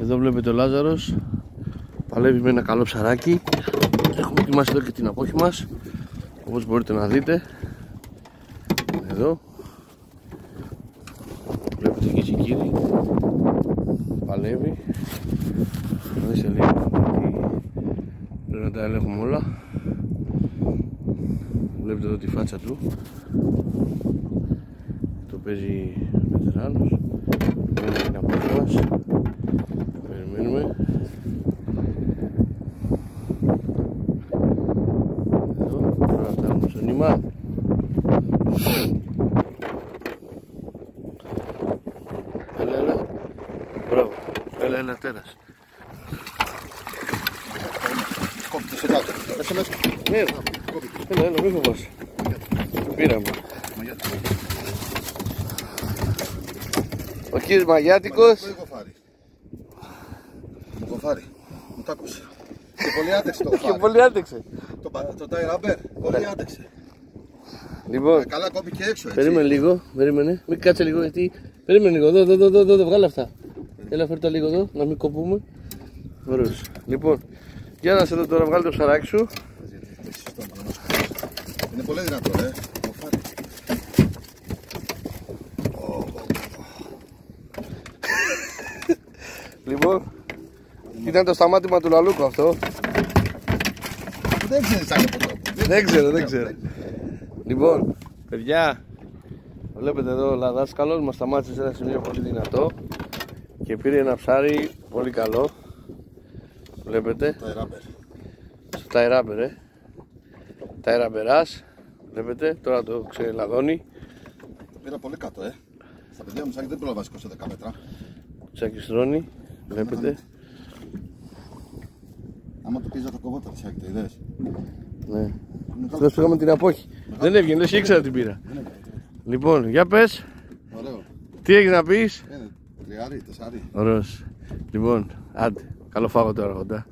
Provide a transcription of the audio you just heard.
Εδώ βλέπετε ο Λάζαρος παλεύει με ένα καλό ψαράκι. Έχουμε ετοιμάσει εδώ και την απόχη μας, όπως μπορείτε να δείτε. Εδώ βλέπετε και οι κύριοι παλεύει. Εδώ σε λίγο πρέπει να τα ελέγχουμε όλα. Βλέπετε εδώ τη φάτσα του. Το παίζει βετεράνος. Περιμένουμε την απόχη μας. Περιμένουμε. Εδώ πρέπει να φτάνουμε στο νήμα. Έλα. Μπράβο. Έλα ένα τέρας. Κόμπτε σε κάτω. Πέσε μέσα. Έλα, μη φοβάσαι. Πήραμε. Ο κύριος Μαγιάτικος. Μου κοφάρει. Μου τ' άκουσε. Και πολύ άντεξε το κοφάρι. Και πολύ άντεξε. Το τάιραμπερ. Πολύ άντεξε. Λοιπόν, καλά κόμπει και έξω, έτσι. περίμενε λίγο, περίμενε. Μην κάτσε λίγο γιατί. Περίμενε λίγο, εδώ, βγάλε αυτά. Έλα, φέρ' τα λίγο εδώ, να μην κοπούμε. Ωραίος. Λοιπόν, για να σε δω τώρα, βγάλε το ψαράκι σου. Είναι πολύ δυνατό, κοφάρι. Λοιπόν, ήταν το σταμάτημα του Λαλούκου αυτό. Δεν ξέρεις άλλο ποτέ. Δεν ξέρω. Λοιπόν, παιδιά, βλέπετε εδώ ο Λαδάσκαλος μας σταμάτησε σε ένα σημείο πολύ δυνατό και πήρε ένα ψάρι πολύ καλό. Βλέπετε, στο τάιραμπερ, τάιραμπεράς. Βλέπετε, τώρα το ξελαδώνει. Το πήρα πολύ κάτω, Στα παιδιά μου, σαν δεν πρόλαβα 10 μέτρα. Τσακιστρώνει, βλέπετε. Άμα το πήζα θα κοβόταν, τσάκι, το είδες. Ναι. Αυτός πήγαμε την απόχη. Δεν έβγαινε, λες και ήξερα την πήρα. Λοιπόν, για πες. Ωραίο. Τι έχεις να πεις. Τριάρι, τεσσάρι. Ωραίος. Λοιπόν, άντε, καλό φάγο τώρα κοντά.